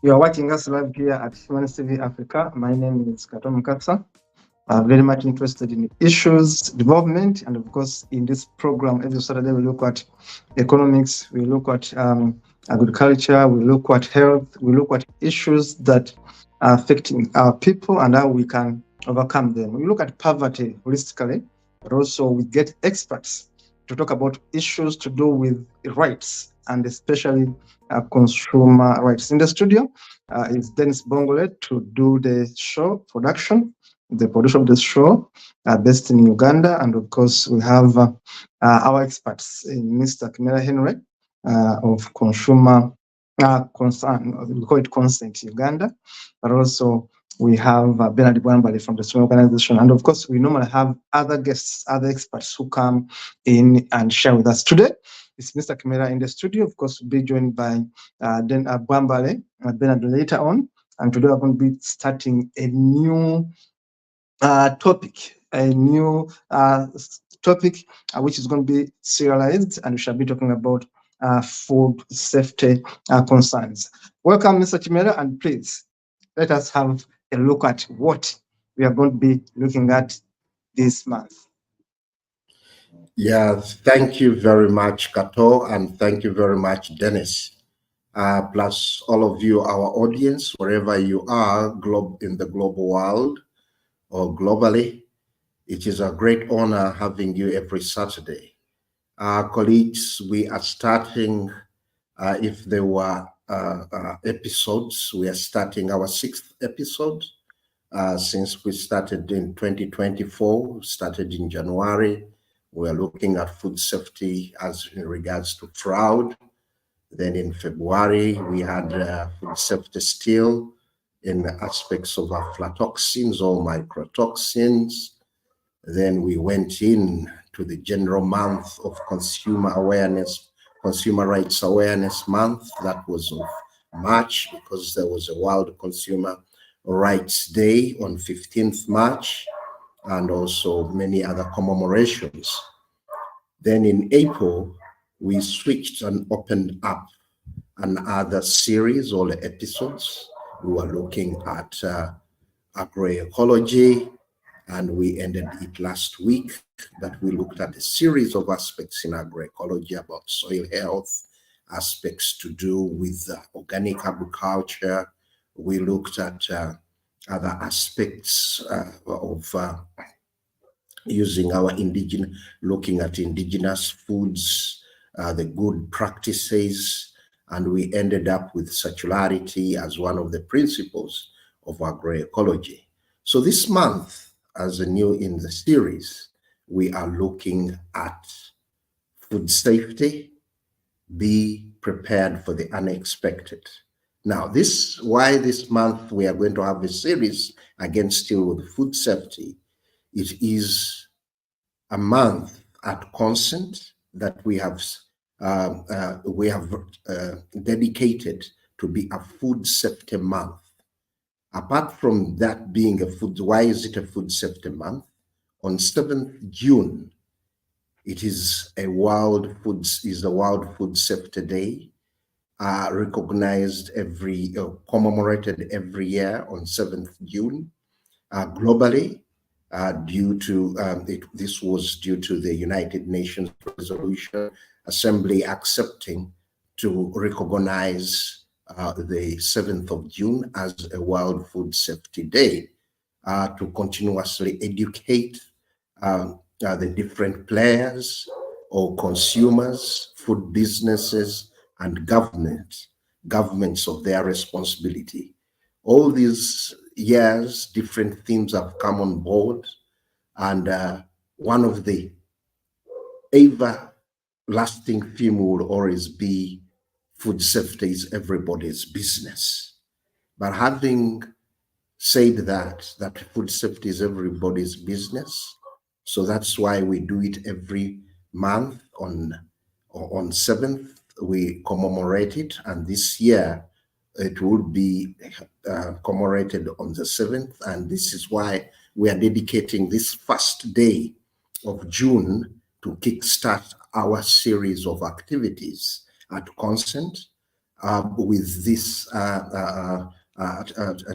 You are watching us live here at Humanist TV Africa. My name is Katom Katsa. Very much interested in issues, development, and of course, in this program, every Saturday we look at economics, we look at agriculture, we look at health, we look at issues that are affecting our people and how we can overcome them. We look at poverty holistically, but also we get experts to talk about issues to do with rights and especially consumer rights. In the studio is Dennis Bongole to do the show production, the producer of the show, based in Uganda. And of course, we have our experts, Mr. Kimera Henry of Consumer Concern, we call it Consent Uganda, but also we have Bernard Bwambale from the same organization. And of course, we normally have other guests, other experts who come in and share with us. Today, it's Mr. Kimera in the studio. Of course, we'll be joined by Bwambale, Bernard later on. And today we're going to be starting a new topic, which is going to be serialized, and we shall be talking about food safety concerns. Welcome, Mr. Kimera, and please let us have a look at what we are going to be looking at this month. Yeah, thank you very much, Kato, and thank you very much, Dennis. Plus all of you, our audience, wherever you are in the global world or globally. It is a great honor having you every Saturday. Colleagues, we are starting, if there were episodes, we are starting our 6th episode since we started in 2024, started in January. We are looking at food safety as in regards to fraud. Then in February, we had food safety still in the aspects of aflatoxins or microtoxins. Then we went in to the general month of consumer awareness, Consumer Rights Awareness Month. That was of March because there was a World Consumer Rights Day on 15th March and also many other commemorations. Then in April, we switched and opened up another series or episodes. We were looking at agroecology, and we ended it last week that we looked at a series of aspects in agroecology about soil health, aspects to do with organic agriculture. We looked at other aspects of using our looking at indigenous foods, the good practices, and we ended up with circularity as one of the principles of agroecology. So this month, as a new in the series, we are looking at food safety, be prepared for the unexpected. Now, why this month we are going to have a series again still with food safety. It is a month at Consent that we have dedicated to be a food safety month. Apart from that being why is it a food safety month? On 7th June, it is a World Food Safety Day, recognized commemorated every year on 7th June, globally. This was due to the United Nations Resolution Assembly accepting to recognize the 7th of June as a World Food Safety Day, to continuously educate the different players or consumers, food businesses, and governments of their responsibility. All these years, different themes have come on board, and one of the everlasting theme will always be food safety is everybody's business. But having said that food safety is everybody's business, so that's why we do it every month on 7th, we commemorate it, and this year it will be commemorated on the 7th, and this is why we are dedicating this first day of June to kickstart our series of activities at Consent, with this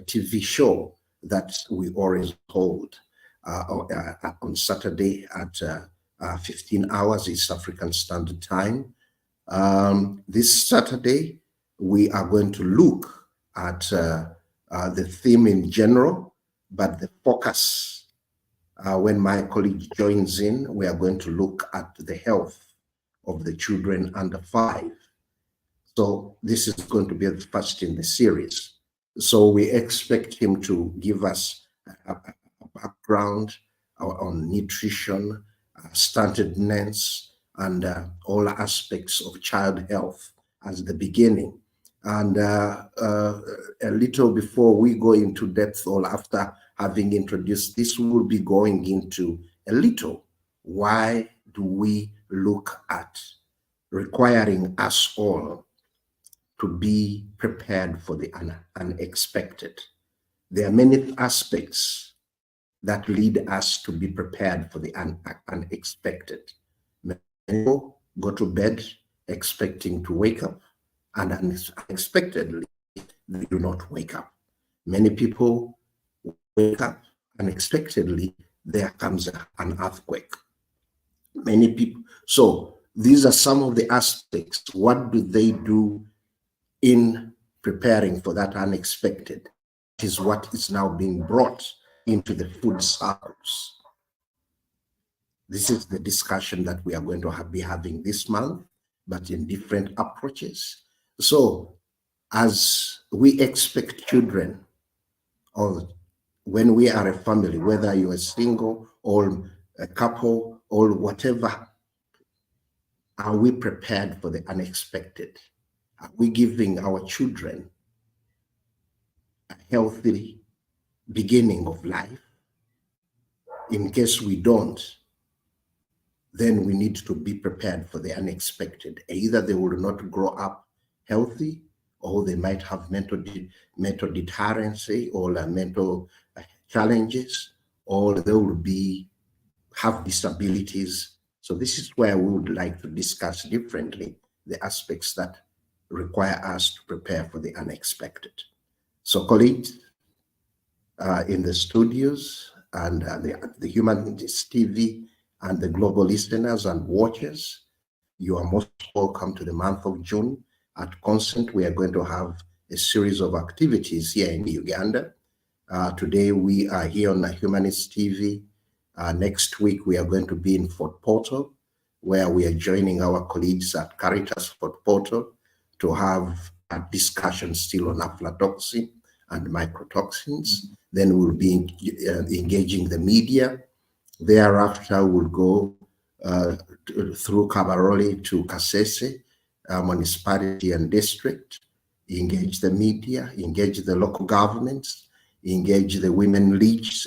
TV show that we always hold on Saturday at 15 hours East African Standard Time. This Saturday, we are going to look at the theme in general, but the focus, when my colleague joins in, we are going to look at the health of the children under 5. So this is going to be the first in the series. So we expect him to give us a background on nutrition, stuntedness, and all aspects of child health as the beginning. And a little before we go into depth, or after having introduced this, we will be going into a little why do we look at requiring us all to be prepared for the unexpected. There are many aspects that lead us to be prepared for the unexpected. Many people go to bed expecting to wake up, and unexpectedly, they do not wake up. Many people wake up unexpectedly, there comes an earthquake. Many people, so these are some of the aspects. What do they do in preparing for that unexpected? Is what is now being brought into the food circles. This is the discussion that we are going to be having this month, but in different approaches. So as we expect children, or when we are a family, whether you're single or a couple or whatever, are we prepared for the unexpected? Are we giving our children a healthy beginning of life? In case we don't, then we need to be prepared for the unexpected. Either they will not grow up healthy, or they might have mental deterrency or mental challenges, or they will have disabilities. So this is where we would like to discuss differently the aspects that require us to prepare for the unexpected. So colleagues in the studios and the Humanities TV and the global listeners and watchers, you are most welcome to the month of June. At Consent, we are going to have a series of activities here in Uganda. Today we are here on Humanities TV. Next week we are going to be in Fort Portal, where we are joining our colleagues at Caritas Fort Portal to have a discussion still on aflatoxin and mycotoxins. Then we'll be engaging the media. Thereafter, we'll go through Kabarole to Kasese municipality and district, engage the media, engage the local governments, engage the women leagues,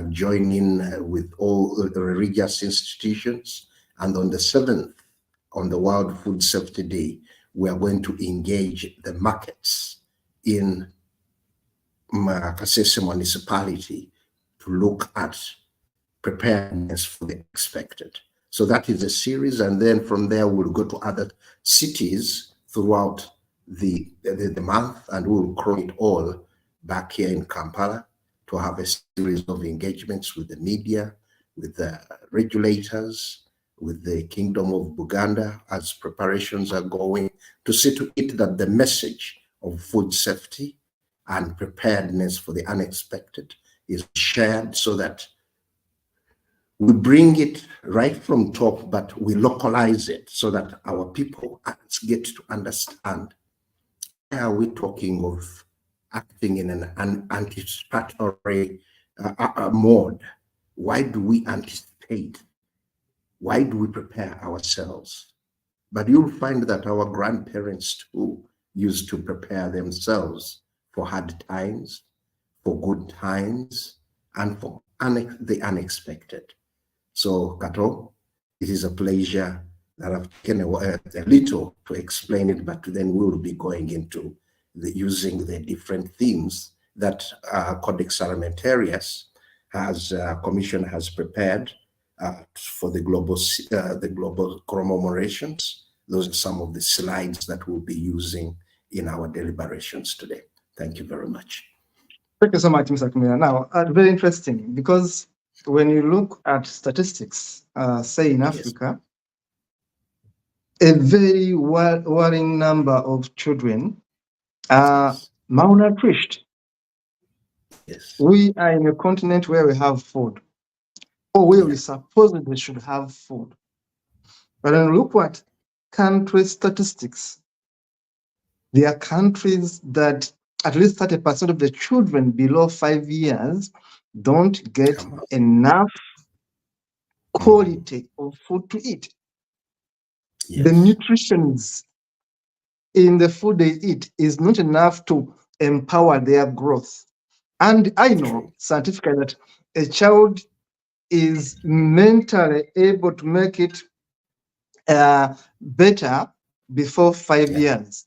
join in with all the religious institutions. And on the 7th, on the World Food Safety Day, we are going to engage the markets in Kasese municipality to look at preparedness for the expected. So that is a series, and then from there we'll go to other cities throughout the month, and we'll crawl it all back here in Kampala to have a series of engagements with the media, with the regulators, with the Kingdom of Buganda, as preparations are going, to see to it that the message of food safety and preparedness for the unexpected is shared, so that we bring it right from top, but we localize it so that our people get to understand. Why are we talking of acting in an anticipatory mode? Why do we anticipate? Why do we prepare ourselves? But you'll find that our grandparents too used to prepare themselves for hard times, for good times, and for the unexpected. So, Kato, it is a pleasure that I've taken a little to explain it, but then we will be going into using the different themes that Codex Alimentarius Commission has prepared for the global commemorations those are some of the slides that we'll be using in our deliberations today. Thank you very much. Thank you so much, Mr. Kumira. Now, very interesting, because when you look at statistics, say in Africa, a very worrying number of children are malnourished. Yes. We are in a continent where we have food, or where we supposedly should have food. But when you look at country statistics, there are countries that at least 30% of the children below 5 years don't get enough quality of food to eat. Yes. The nutrition in the food they eat is not enough to empower their growth. And I know scientifically that a child is mentally able to make it better before 5 years.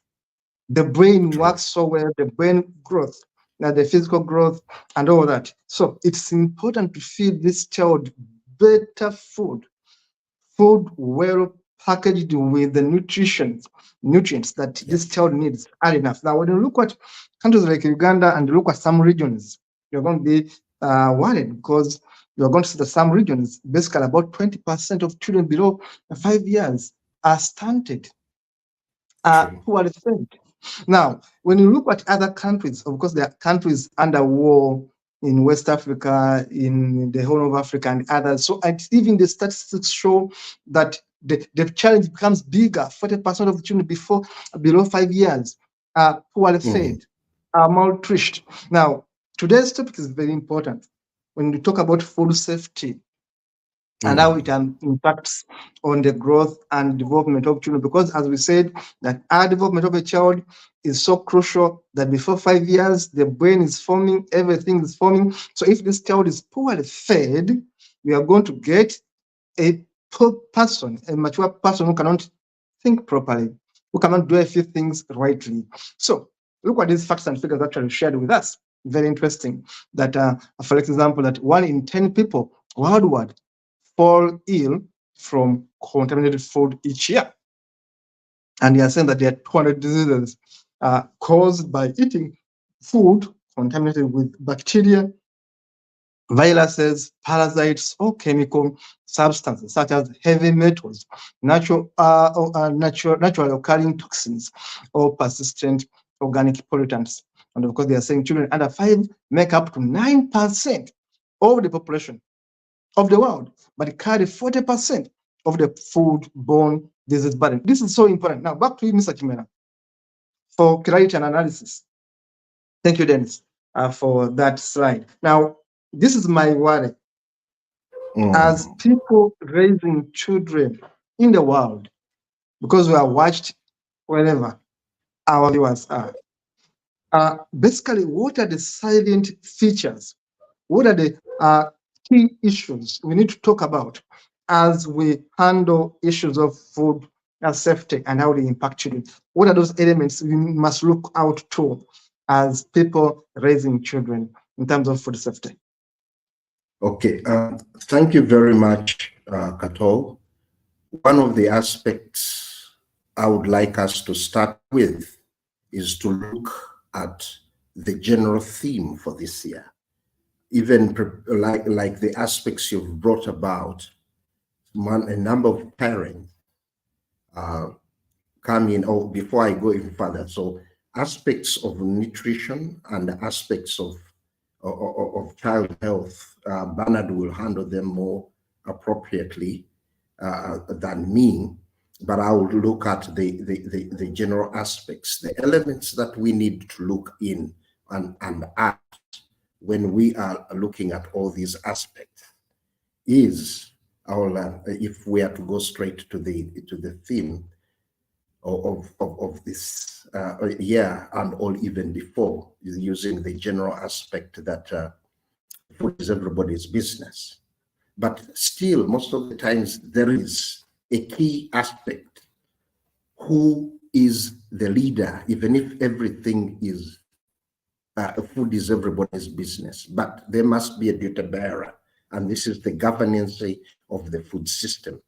The brain works so well, the brain growth, the physical growth and all that. So it's important to feed this child better food well packaged with the nutrients that this child needs are enough. Now, when you look at countries like Uganda and look at some regions, you're going to be worried, because you're going to see that some regions, basically about 20% of children below 5 years are stunted, poorly fed. Now, when you look at other countries, of course, there are countries under war in West Africa, in the whole of Africa and others. So even the statistics show that the challenge becomes bigger. 40% of the children below 5 years are poorly fed, are malnourished. Now, today's topic is very important. When we talk about food safety and how it impacts on the growth and development of children, because as we said, that our development of a child is so crucial that before 5 years, the brain is forming, everything is forming. So if this child is poorly fed, we are going to get a poor person, a mature person who cannot think properly, who cannot do a few things rightly. So look at these facts and figures actually shared with us. Very interesting that, for example, that 1 in 10 people worldwide fall ill from contaminated food each year. And they are saying that there are 200 diseases caused by eating food contaminated with bacteria, viruses, parasites, or chemical substances such as heavy metals, naturally occurring toxins, or persistent organic pollutants. And of course, they are saying children under 5 make up to 9% of the population of the world, but carry 40% of the food-borne disease burden. This is so important. Now, back to you, Mr. Kimera, for clarity and analysis. Thank you, Dennis, for that slide. Now, this is my worry. As people raising children in the world, because we are watched wherever our viewers are, basically, what are the silent features? What are the key issues we need to talk about as we handle issues of food safety and how they impact children? What are those elements we must look out to as people raising children in terms of food safety? Okay, thank you very much, Kato. One of the aspects I would like us to start with is to look at the general theme for this year. Even like the aspects you've brought about, a number of parents come in, before I go even further. So aspects of nutrition and aspects of child health, Bernard will handle them more appropriately than me, but I will look at the general aspects, the elements that we need to look in and at when we are looking at all these aspects is if we are to go straight to the theme of this year and all even before, is using the general aspect that food is everybody's business. But still, most of the times there is a key aspect. Who is the leader? Even if everything is food is everybody's business, but there must be a duty bearer, and this is the governance of the food system.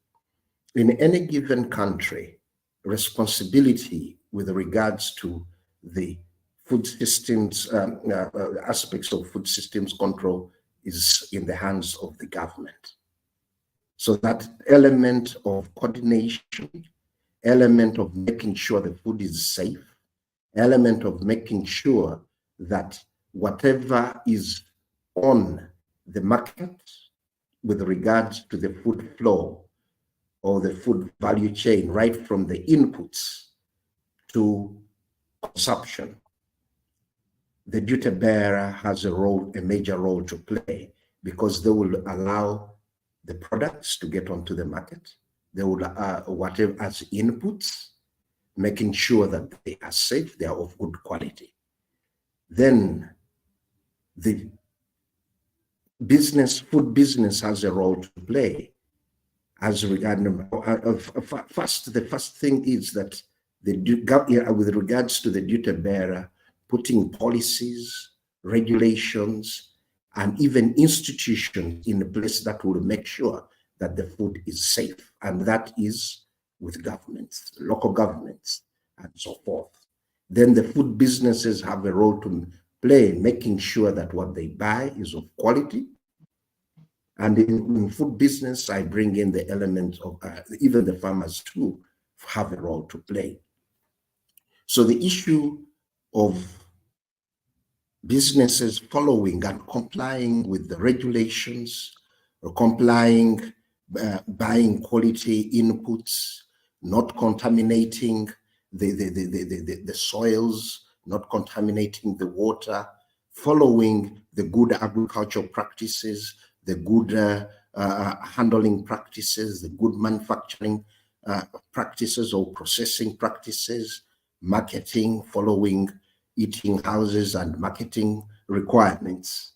In any given country, responsibility with regards to the food systems, aspects of food systems control is in the hands of the government. So that element of coordination, element of making sure the food is safe, element of making sure that whatever is on the market with regards to the food flow or the food value chain, right from the inputs to consumption, the duty bearer has a major role to play, because they will allow the products to get onto the market. They will, whatever as inputs, making sure that they are safe, they are of good quality. Then the food business has a role to play as regard. The first thing is that with regards to the duty bearer, putting policies, regulations, and even institutions in place that will make sure that the food is safe, and that is with governments, local governments, and so forth. Then the food businesses have a role to play, making sure that what they buy is of quality. And in food business, I bring in the element of even the farmers too have a role to play. So the issue of businesses following and complying with the regulations, or complying, buying quality inputs, not contaminating the soils, not contaminating the water, following the good agricultural practices, the good handling practices, the good manufacturing practices or processing practices, marketing, following eating houses and marketing requirements.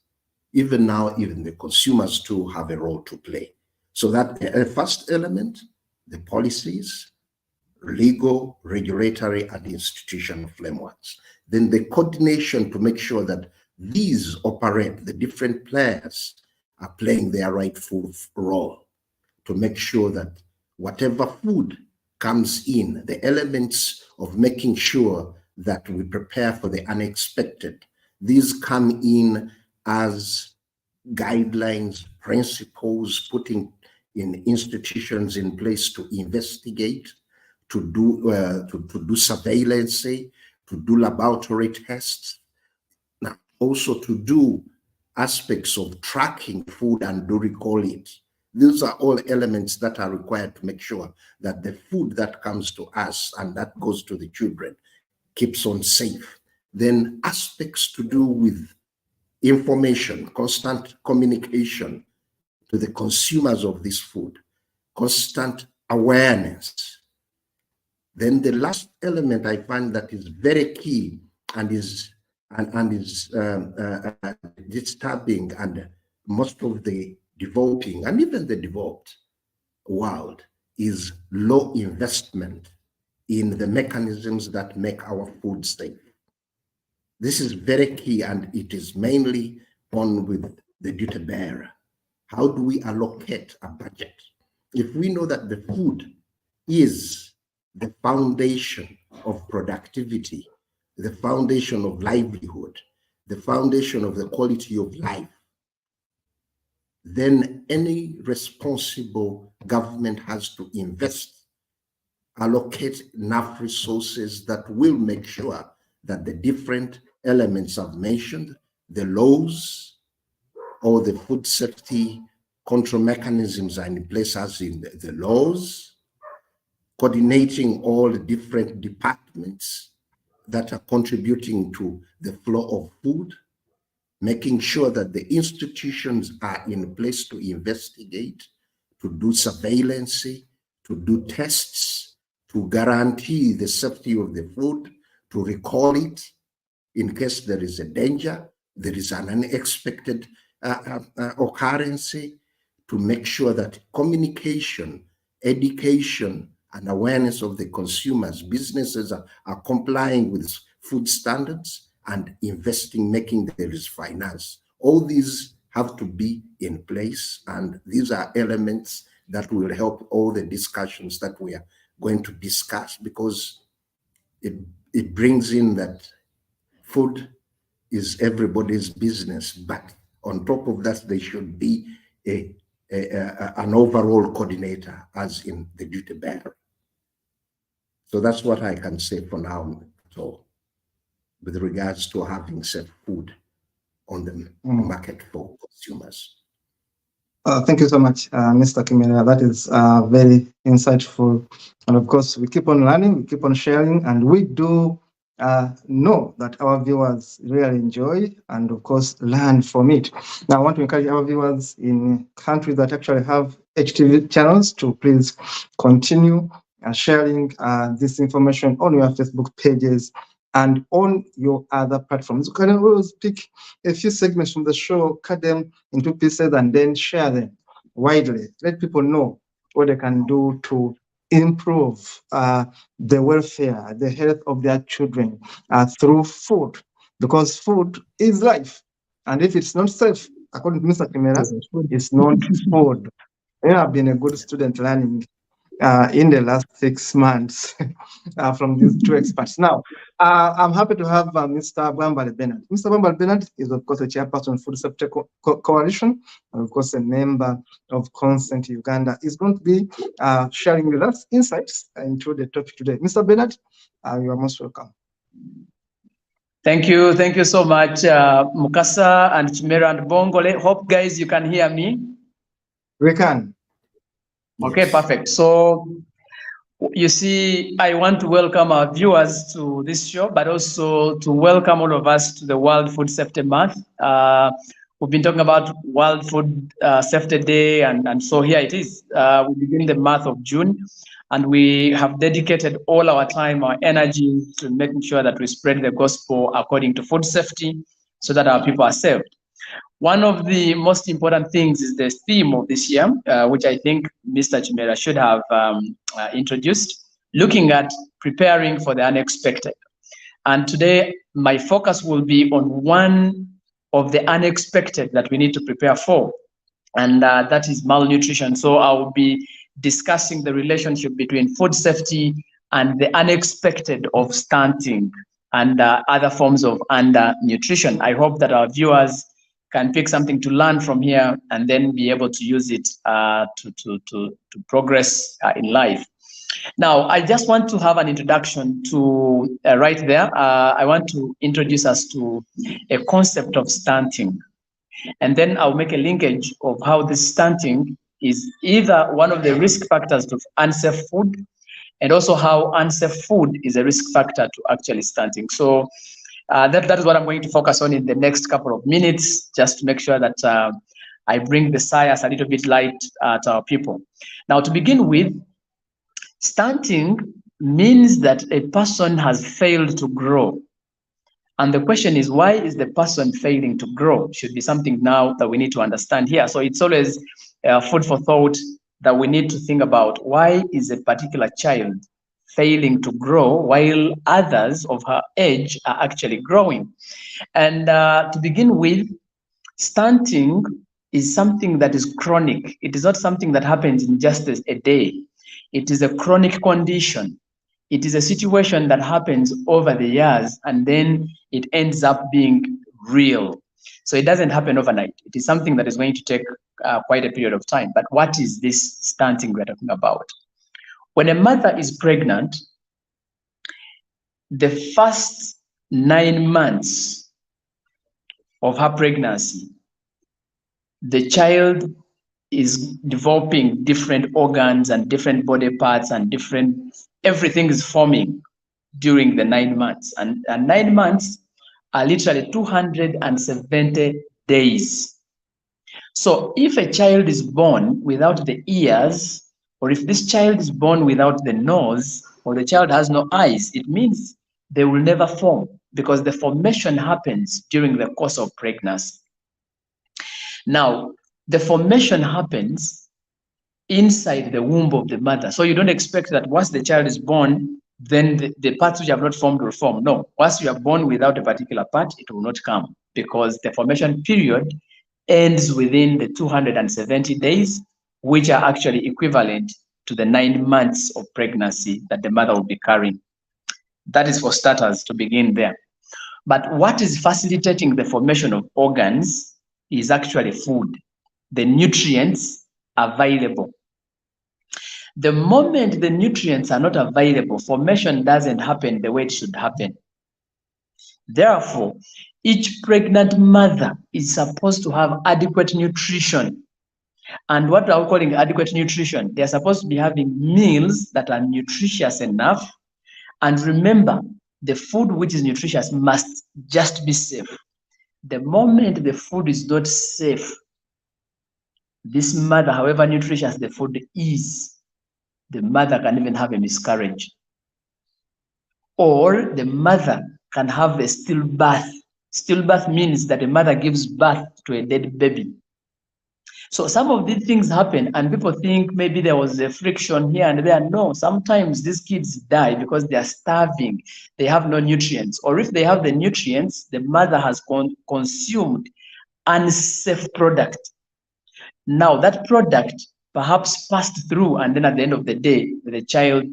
Even now, even the consumers too have a role to play. So that first element, the policies, legal, regulatory, and institutional frameworks. Then the coordination to make sure that these operate, the different players are playing their rightful role to make sure that whatever food comes in, the elements of making sure that we prepare for the unexpected, these come in as guidelines, principles, putting in institutions in place to investigate, to do surveillance, to do laboratory tests, now also to do aspects of tracking food and do recall it. These are all elements that are required to make sure that the food that comes to us and that goes to the children keeps on safe. Then aspects to do with information, constant communication to the consumers of this food, constant awareness. Then the last element I find that is very key and is disturbing, and most of the developing and even the developed world, is low investment in the mechanisms that make our food safe. This is very key, and it is mainly on with the duty bearer. How do we allocate a budget? If we know that the food is the foundation of productivity, the foundation of livelihood, the foundation of the quality of life, then any responsible government has to invest, allocate enough resources that will make sure that the different elements I've mentioned, the laws or the food safety control mechanisms are in place as in the laws, coordinating all the different departments that are contributing to the flow of food, making sure that the institutions are in place to investigate, to do surveillance, to do tests, to guarantee the safety of the food, to recall it in case there is a danger, there is an unexpected occurrence, to make sure that communication, education, and awareness of the consumers, businesses are complying with food standards and investing, making there is finance. All these have to be in place, and these are elements that will help all the discussions that we are going to discuss, because it brings in that food is everybody's business, but on top of that, there should be an overall coordinator, as in the duty bearer. So that's what I can say for now. So, with regards to having safe food on the market for consumers. Thank you so much, Mr. Kimera. That is very insightful. And of course, we keep on learning, we keep on sharing, and we do know that our viewers really enjoy and, of course, learn from it. Now, I want to encourage our viewers in countries that actually have HTV channels to please continue sharing this information on your Facebook pages and on your other platforms. You can always pick a few segments from the show, cut them into pieces, and then share them widely. Let people know what they can do to improve the welfare, the health of their children through food, because food is life. And if it's not safe, according to Mr. Kimera, it's not food. I have been a good student learning in the last 6 months from these two experts. Now, I'm happy to have Mr. Bwambale Bernard. Mr. Bwambale Bernard is, of course, a chairperson of Food Safety Coalition, and, of course, a member of Consent Uganda. Is going to be sharing with us insights into the topic today. Mr. Bernard, you are most welcome. Thank you so much, Mukasa and Chimera and Bongole. Hope, guys, you can hear me. We can. Okay, Yes. perfect. So, you see, I want to welcome our viewers to this show, but also to welcome all of us to the World Food Safety Month. We've been talking about World Food Safety Day, and so here it is. We begin the month of June, and we have dedicated all our time, our energy to making sure that we spread the gospel according to food safety so that our people are saved. One of the most important things is the theme of this year, which I think Mr. Chimera should have introduced, looking at preparing for the unexpected. And today, my focus will be on one of the unexpected that we need to prepare for, and that is malnutrition. So I will be discussing the relationship between food safety and the unexpected of stunting and other forms of undernutrition. I hope that our viewers can pick something to learn from here and then be able to use it to progress in life. Now, I just want to have an introduction to right there. I want to introduce us to a concept of stunting. And then I'll make a linkage of how this stunting is either one of the risk factors to unsafe food, and also how unsafe food is a risk factor to actually stunting. So that is what I'm going to focus on in the next couple of minutes, just to make sure that I bring the science a little bit light to our people. Now, to begin with, stunting means that a person has failed to grow. And the question is, why is the person failing to grow? Should be something now that we need to understand here. So it's always food for thought that we need to think about. Why is a particular child failing to grow while others of her age are actually growing? And to begin with, stunting is something that is chronic. It is not something that happens in just a day. It is a chronic condition. It is a situation that happens over the years, and then it ends up being real. So it doesn't happen overnight. It is something that is going to take quite a period of time. But what is this stunting we're talking about? When a mother is pregnant, the first 9 months of her pregnancy, the child is developing different organs and different body parts and everything is forming during the 9 months. And 9 months are literally 270 days. So if a child is born without the ears, or if this child is born without the nose, or the child has no eyes, it means they will never form, because the formation happens during the course of pregnancy. Now, the formation happens inside the womb of the mother. So you don't expect that once the child is born, then the parts which have not formed will form. No, once you are born without a particular part, it will not come, because the formation period ends within the 270 days, which are actually equivalent to the 9 months of pregnancy that the mother will be carrying. That is for starters to begin there. But what is facilitating the formation of organs is actually food, the nutrients available. The moment the nutrients are not available, formation doesn't happen the way it should happen. Therefore, each pregnant mother is supposed to have adequate nutrition. And what are we calling adequate nutrition? They are supposed to be having meals that are nutritious enough. And remember, the food which is nutritious must just be safe. The moment the food is not safe, this mother, however nutritious the food is, the mother can even have a miscarriage. Or the mother can have a stillbirth. Stillbirth means that the mother gives birth to a dead baby. So some of these things happen and people think maybe there was a friction here and there. No, sometimes these kids die because they are starving. They have no nutrients. Or if they have the nutrients, the mother has consumed unsafe product. Now that product perhaps passed through and then at the end of the day, the child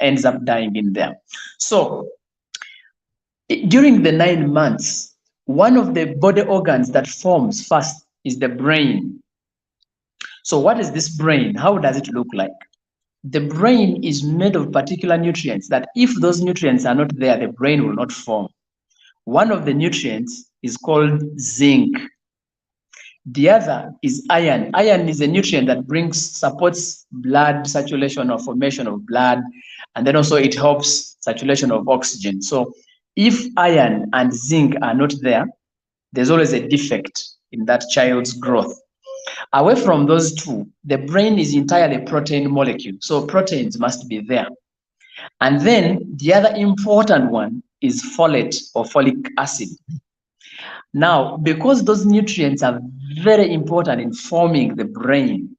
ends up dying in there. So during the 9 months, one of the body organs that forms first is the brain. So what is this brain? How does it look like? The brain is made of particular nutrients that if those nutrients are not there, the brain will not form. One of the nutrients is called zinc. The other is iron. Iron is a nutrient that supports blood circulation or formation of blood, and then also it helps circulation of oxygen. So if iron and zinc are not there, there's always a defect in that child's growth. Away from those two, the brain is entirely a protein molecule. So proteins must be there. And then the other important one is folate or folic acid. Now, because those nutrients are very important in forming the brain,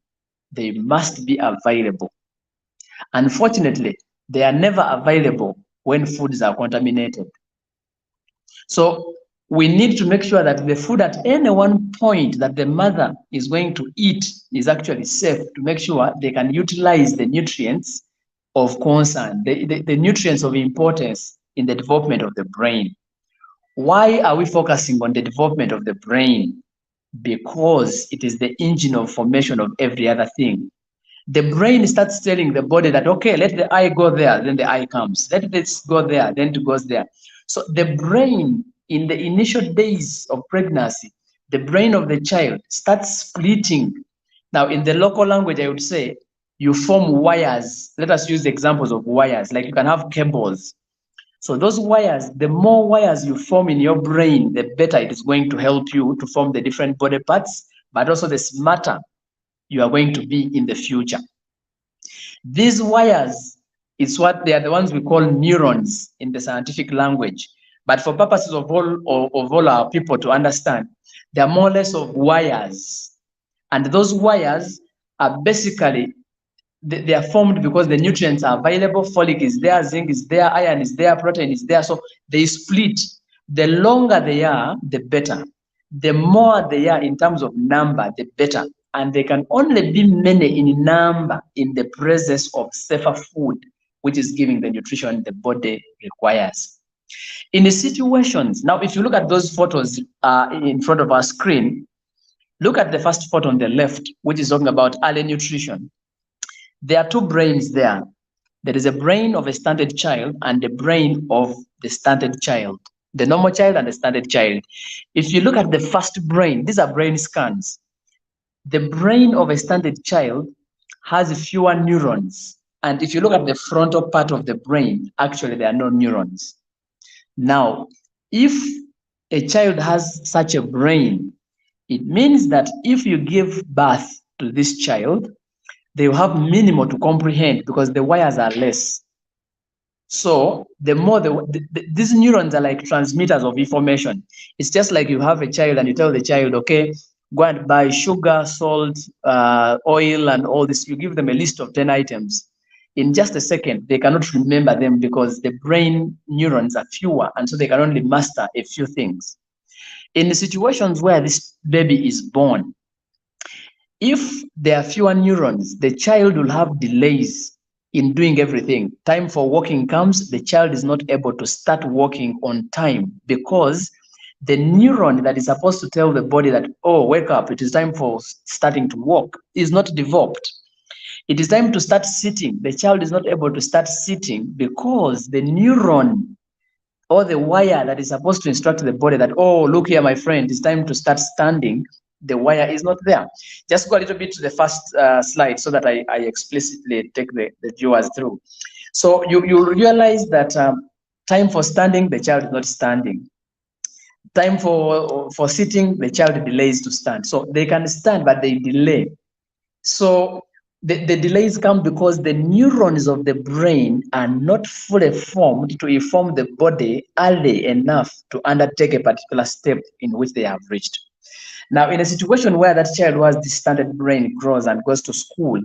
they must be available. Unfortunately, they are never available when foods are contaminated. So we need to make sure that the food at any one point that the mother is going to eat is actually safe, to make sure they can utilize the nutrients of concern, the nutrients of importance in the development of the brain. Why are we focusing on the development of the brain? Because it is the engine of formation of every other thing. The brain starts telling the body that, okay, let the eye go there, then the eye comes. Let this go there, then it goes there. So the brain, in the initial days of pregnancy, the brain of the child starts splitting. Now, in the local language, I would say, you form wires. Let us use examples of wires, like you can have cables. So those wires, the more wires you form in your brain, the better it is going to help you to form the different body parts, but also the smarter you are going to be in the future. These wires is what they are the ones we call neurons in the scientific language. But for purposes of all our people to understand, they are more or less of wires. And those wires are basically, they are formed because the nutrients are available. Folic is there, zinc is there, iron is there, protein is there. So they split. The longer they are, the better. The more they are in terms of number, the better. And they can only be many in number in the presence of safer food, which is giving the nutrition the body requires. In the situations, now if you look at those photos in front of our screen, look at the first photo on the left, which is talking about early nutrition. There are two brains there. There is a brain of a stunted child and the brain of the stunted child, the normal child and the stunted child. If you look at the first brain, these are brain scans. The brain of a stunted child has fewer neurons. And if you look at the frontal part of the brain, actually there are no neurons. Now, if a child has such a brain, it means that if you give birth to this child, they will have minimal to comprehend because the wires are less. So the more these neurons are like transmitters of information. It's just like you have a child and you tell the child, okay, go and buy sugar, salt, oil, and all this. You give them a list of 10 items. In just a second, they cannot remember them because the brain neurons are fewer, and so they can only master a few things. In the situations where this baby is born, If there are fewer neurons, the child will have delays in doing everything. Time for walking comes, the child is not able to start walking on time because the neuron that is supposed to tell the body that, oh, wake up, it is time for starting to walk, is not developed. It is time to start sitting. The child is not able to start sitting because the neuron or the wire that is supposed to instruct the body that, oh, look here, my friend, it's time to start standing, the wire is not there. Just go a little bit to the first slide so that I explicitly take the viewers through. So you realize that time for standing, the child is not standing. Time for sitting, the child delays to stand. So they can stand, but they delay. So the delays come because the neurons of the brain are not fully formed to inform the body early enough to undertake a particular step in which they have reached. Now, in a situation where that child who has this stunted brain grows and goes to school,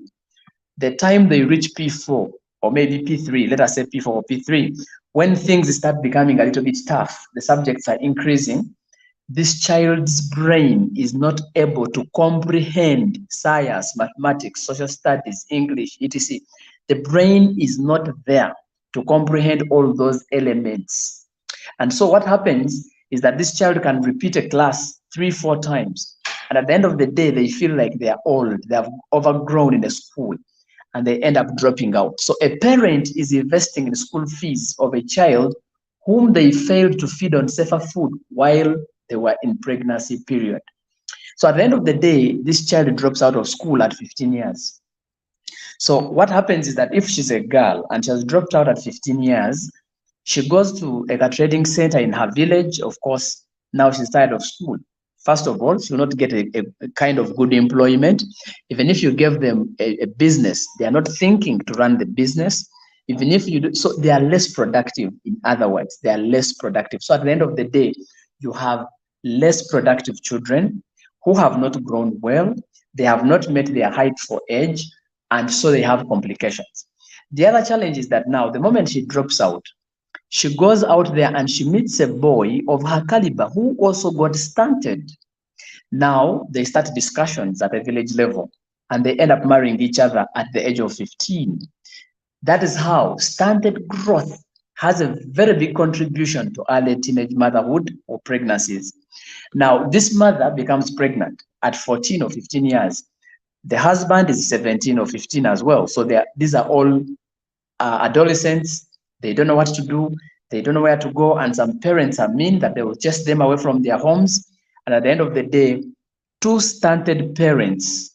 the time they reach P4 or maybe P3, let us say P4 or P3, when things start becoming a little bit tough, the subjects are increasing, this child's brain is not able to comprehend science, mathematics, social studies, English, etc. The brain is not there to comprehend all those elements. And so what happens is that this child can repeat a class 3-4 times. And at the end of the day, they feel like they are old, they have overgrown in the school, and they end up dropping out. So a parent is investing in school fees of a child whom they failed to feed on safer food while they were in pregnancy period. So at the end of the day, this child drops out of school at 15 years. So what happens is that if she's a girl and she has dropped out at 15 years, she goes to a trading center in her village. Of course, now she's tired of school. First of all, she will not get a kind of good employment. Even if you give them a business, they are not thinking to run the business. Even if you do, so they are less productive. In other words, they are less productive. So at the end of the day, you have less productive children who have not grown well, they have not met their height for age, and so they have complications. The other challenge is that now, the moment she drops out, she goes out there and she meets a boy of her caliber who also got stunted. Now they start discussions at a village level and they end up marrying each other at the age of 15. That is how stunted growth has a very big contribution to early teenage motherhood or pregnancies. Now, this mother becomes pregnant at 14 or 15 years. The husband is 17 or 15 as well. So these are all adolescents. They don't know what to do. They don't know where to go. And some parents are mean that they will chase them away from their homes. And at the end of the day, 2 stunted parents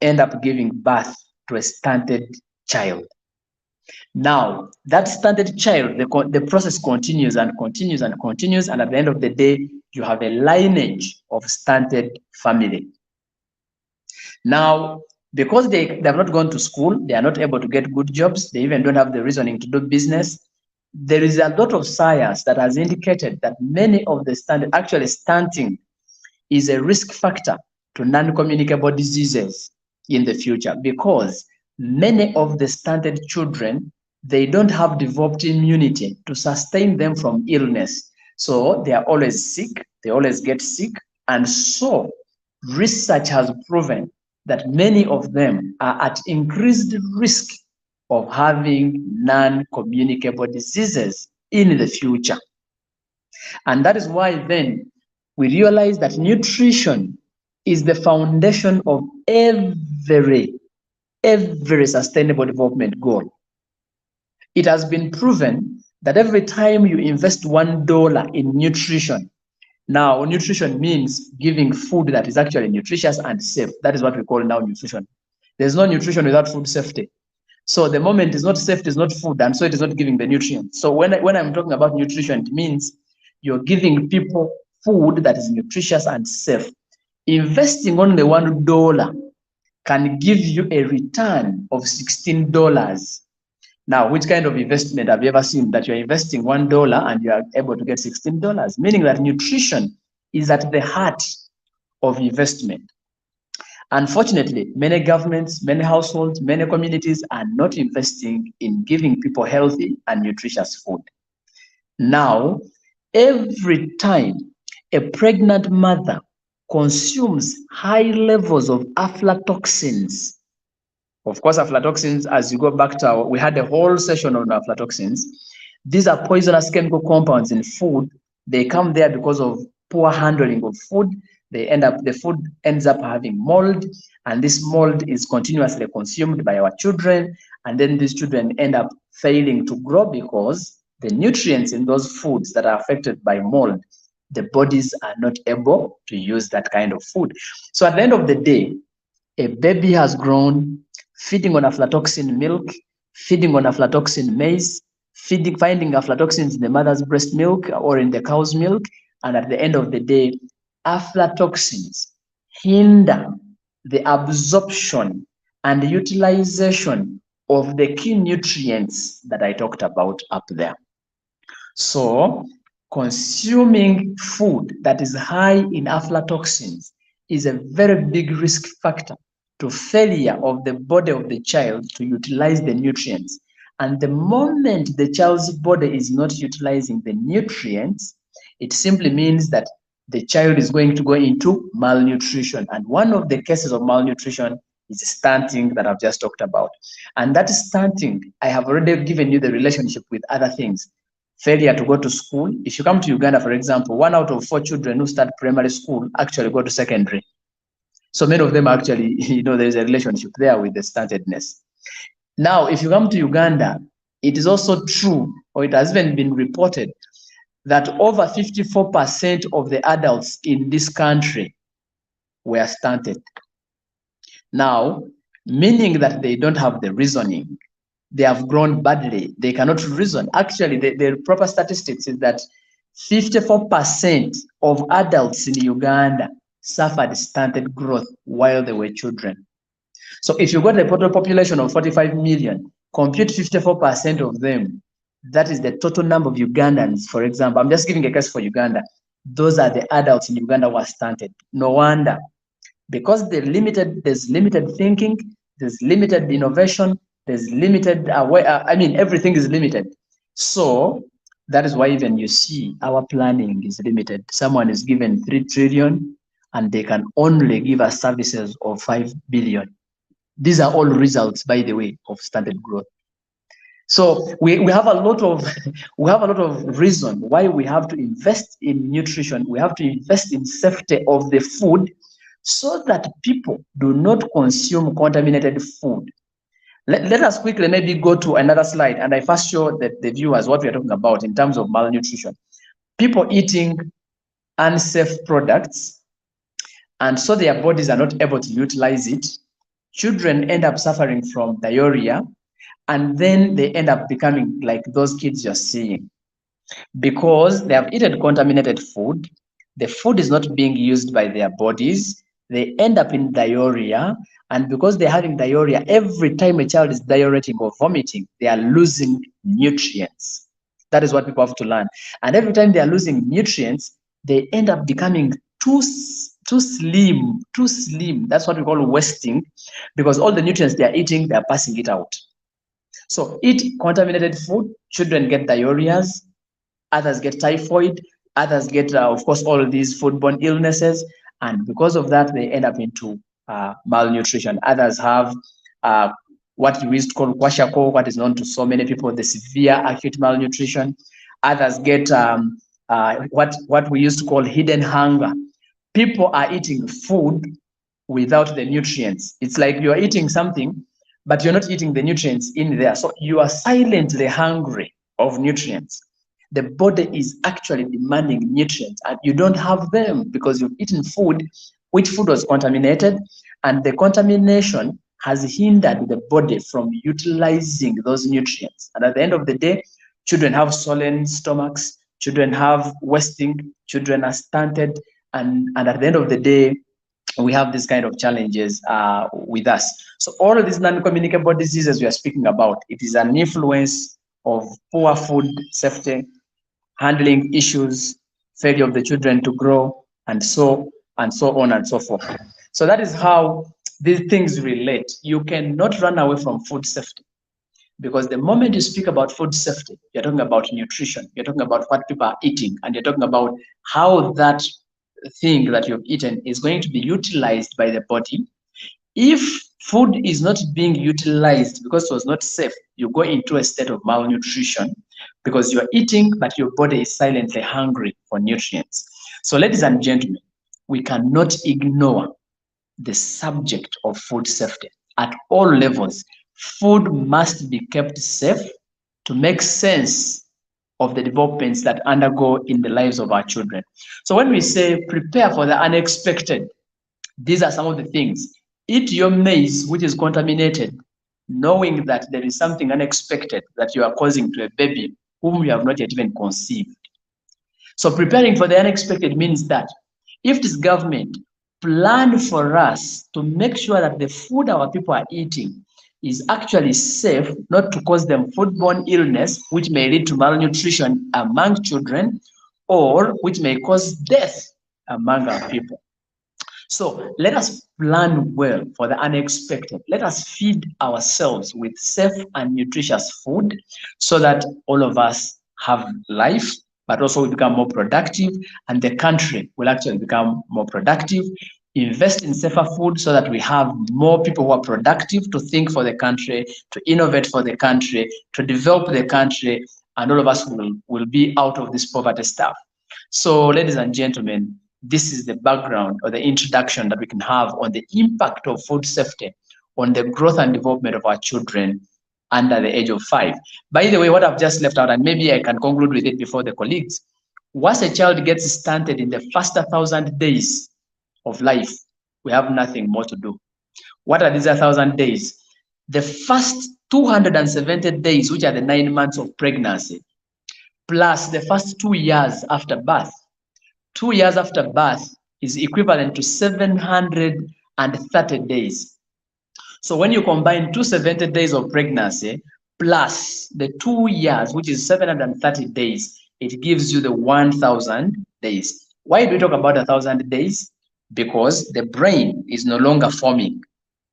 end up giving birth to a stunted child. Now, that stunted child, the process continues and continues and continues, and at the end of the day, you have a lineage of stunted family. Now, because they have not gone to school, they are not able to get good jobs, they even don't have the reasoning to do business. There is a lot of science that has indicated that many of the stunting is a risk factor to non-communicable diseases in the future, because many of the stunted children, they don't have developed immunity to sustain them from illness. So they are always sick, they always get sick. And so research has proven that many of them are at increased risk of having non-communicable diseases in the future. And that is why then we realize that nutrition is the foundation of every sustainable development goal. It has been proven that every time you invest $1 in nutrition, now nutrition means giving food that is actually nutritious and safe. That is what we call now nutrition. There's no nutrition without food safety. So the moment it's not safe, it's not food, and so it is not giving the nutrients. So when I'm talking about nutrition, it means you're giving people food that is nutritious and safe. Investing only $1 can give you a return of $16. Now, which kind of investment have you ever seen that you're investing $1 and you are able to get $16? Meaning that nutrition is at the heart of investment. Unfortunately, many governments, many households, many communities are not investing in giving people healthy and nutritious food. Now, every time a pregnant mother consumes high levels of aflatoxins. Of course, aflatoxins, as you go back to we had a whole session on aflatoxins. These are poisonous chemical compounds in food. They come there because of poor handling of food. The food ends up having mold, and this mold is continuously consumed by our children, and then these children end up failing to grow because the nutrients in those foods that are affected by mold, the bodies are not able to use that kind of food. So at the end of the day, a baby has grown feeding on aflatoxin milk, feeding on aflatoxin maize, finding aflatoxins in the mother's breast milk or in the cow's milk, and at the end of the day, aflatoxins hinder the absorption and utilization of the key nutrients that I talked about up there. So consuming food that is high in aflatoxins is a very big risk factor to failure of the body of the child to utilize the nutrients. And the moment the child's body is not utilizing the nutrients, it simply means that the child is going to go into malnutrition. And one of the cases of malnutrition is stunting that I've just talked about. And that stunting, I have already given you the relationship with other things. Failure to go to school. If you come to Uganda, for example, 1 out of 4 children who start primary school actually go to secondary. So many of them actually, there's a relationship there with the stuntedness. Now, if you come to Uganda, it is also true, or it has even been reported, that over 54% of the adults in this country were stunted. Now, meaning that they don't have the reasoning. They have grown badly. They cannot reason. Actually, the proper statistics is that 54% of adults in Uganda suffered stunted growth while they were children. So if you got a total population of 45 million, compute 54% of them, that is the total number of Ugandans, for example. I'm just giving a case for Uganda. Those are the adults in Uganda who are stunted. No wonder. Because there's limited thinking, there's limited innovation, there's limited, everything is limited. So that is why even you see our planning is limited. Someone is given 3 trillion and they can only give us services of 5 billion. These are all results, by the way, of stunted growth. So we have a lot of reason why we have to invest in nutrition. We have to invest in safety of the food so that people do not consume contaminated food. Let us quickly maybe go to another slide, and I first show the viewers what we are talking about in terms of malnutrition. People eating unsafe products, and so their bodies are not able to utilize it. Children end up suffering from diarrhea, and then they end up becoming like those kids you're seeing. Because they have eaten contaminated food, the food is not being used by their bodies, they end up in diarrhea, and because they're having diarrhea, every time a child is diuretic or vomiting, they are losing nutrients. That is what people have to learn. And every time they are losing nutrients, they end up becoming too slim. That's what we call wasting, because all the nutrients they are eating, they are passing it out. So eat contaminated food, children get diarrheas, others get typhoid, others get, of course, all of these foodborne illnesses. And because of that, they end up into malnutrition. Others have what we used to call kwashiorkor, what is known to so many people, the severe acute malnutrition. Others get what we used to call hidden hunger. People are eating food without the nutrients. It's like you're eating something, but you're not eating the nutrients in there. So you are silently hungry of nutrients. The body is actually demanding nutrients and you don't have them because you've eaten food, which food was contaminated, and the contamination has hindered the body from utilizing those nutrients. And at the end of the day, children have swollen stomachs, children have wasting, children are stunted, and at the end of the day, we have these kind of challenges with us. So all of these non-communicable diseases we are speaking about, it is an influence of poor food safety, handling issues, failure of the children to grow, and so on and so forth. So that is how these things relate. You cannot run away from food safety, because the moment you speak about food safety, you're talking about nutrition, you're talking about what people are eating, and you're talking about how that thing that you've eaten is going to be utilized by the body. If food is not being utilized because it was not safe, you go into a state of malnutrition because you're eating, but your body is silently hungry for nutrients. So, ladies and gentlemen, we cannot ignore the subject of food safety at all levels. Food must be kept safe to make sense of the developments that undergo in the lives of our children. So when we say prepare for the unexpected, these are some of the things. Eat your maize, which is contaminated, knowing that there is something unexpected that you are causing to a baby whom you have not yet even conceived. So preparing for the unexpected means that if this government plan for us to make sure that the food our people are eating is actually safe, not to cause them foodborne illness, which may lead to malnutrition among children, or which may cause death among our people. So let us plan well for the unexpected. Let us feed ourselves with safe and nutritious food so that all of us have life, but also we become more productive, and the country will actually become more productive. Invest in safer food so that we have more people who are productive to think for the country, to innovate for the country, to develop the country, and all of us will be out of this poverty stuff. So, ladies and gentlemen, this is the background or the introduction that we can have on the impact of food safety on the growth and development of our children under the age of 5. By the way, what I've just left out, and maybe I can conclude with it before the colleagues, once a child gets stunted in the first 1,000 days of life, we have nothing more to do. What are these 1,000 days? The first 270 days, which are the 9 months of pregnancy, plus the first 2 years after birth. 2 years after birth is equivalent to 730 days. So when you combine 270 days of pregnancy plus the 2 years, which is 730 days, it gives you the 1,000 days. Why do we talk about 1,000 days? Because the brain is no longer forming.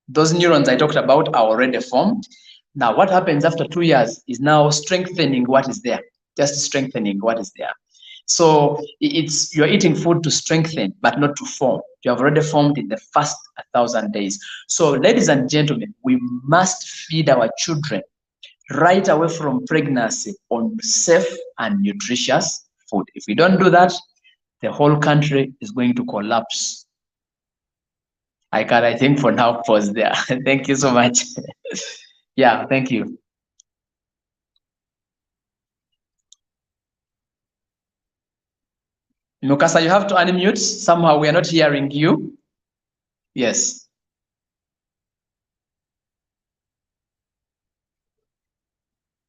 Those neurons I talked about are already formed. Now, what happens after 2 years is now strengthening what is there, just strengthening what is there. So you're eating food to strengthen, but not to form. You have already formed in the first 1,000 days. So, ladies and gentlemen, we must feed our children right away from pregnancy on safe and nutritious food. If we don't do that, the whole country is going to collapse. I think for now pause there. Thank you so much. Yeah, thank you. Mukasa, you have to unmute. Somehow we are not hearing you. Yes.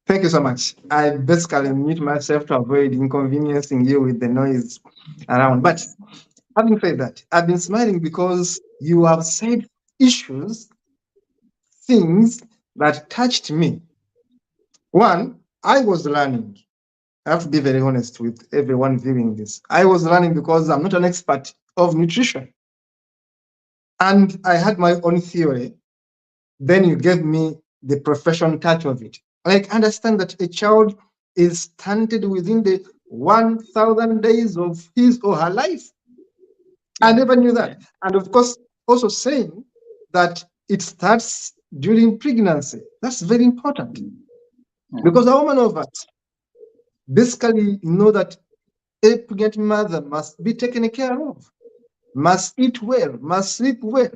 Thank you so much. I basically mute myself to avoid inconveniencing you with the noise around. But having said that, I've been smiling because you have said issues, things that touched me. One, I was learning. I have to be very honest with everyone viewing this. I was learning because I'm not an expert of nutrition. And I had my own theory. Then you gave me the professional touch of it. Like, understand that a child is stunted within the 1,000 days of his or her life. I never knew that. And of course, also saying that it starts during pregnancy. That's very important. Because a woman of us basically know that a pregnant mother must be taken care of, must eat well, must sleep well.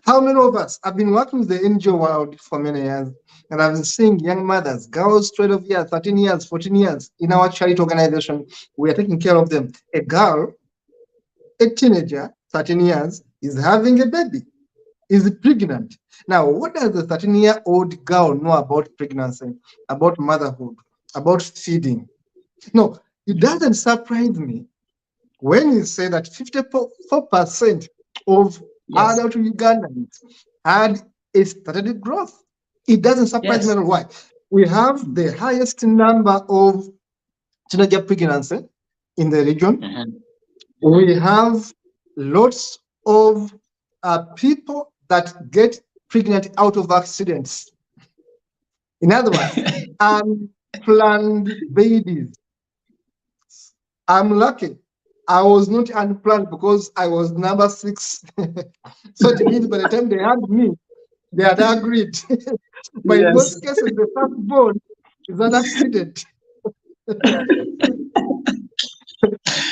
How many of us have been working with the NGO world for many years, and I've been seeing young mothers, girls 12 years, 13 years, 14 years, in our charity organization, we are taking care of them. A girl, a teenager, 13 years, is having a baby, is pregnant. Now, what does the 13-year-old girl know about pregnancy, about motherhood, about feeding? No, it doesn't surprise me when you say that 54% of adult Ugandans had a strategic growth. It doesn't surprise me at all. Why? We have the highest number of teenager pregnancy in the region. We have lots of people that get pregnant out of accidents. In other words, unplanned babies. I'm lucky I was not unplanned because I was number 6. So it means by the time they had me, they had agreed. But in most cases, the firstborn is an accident.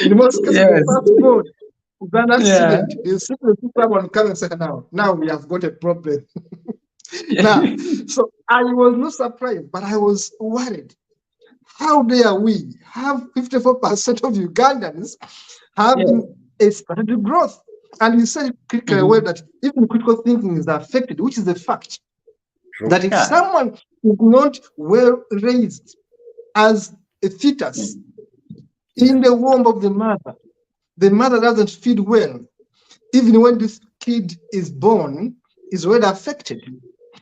In most cases, the firstborn is an accident. You simply see someone come and say, now we have got a problem. Now, so I was not surprised, but I was worried. How dare we have 54% of Ugandans having a strategic growth? And you said critically aware that even critical thinking is affected, which is a fact. True. That if someone is not well raised as a fetus in the womb of the mother doesn't feed well. Even when this kid is born, is already affected.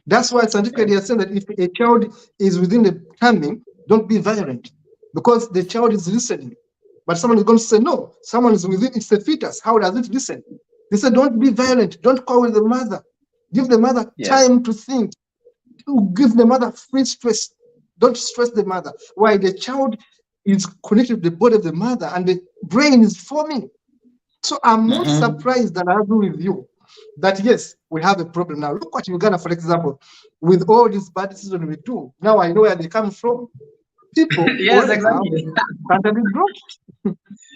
That's why scientifically they are saying that if a child is within the tummy, don't be violent, because the child is listening. But someone is going to say, no, someone is within, it's a fetus. How does it listen? They say, don't be violent. Don't quarrel with the mother. Give the mother time to think. Give the mother free stress. Don't stress the mother. Why? The child is connected to the body of the mother and the brain is forming. So I'm not surprised that I agree with you that, yes, we have a problem. Now, look at Uganda, for example, with all these bad decisions we do. Now I know where they come from. People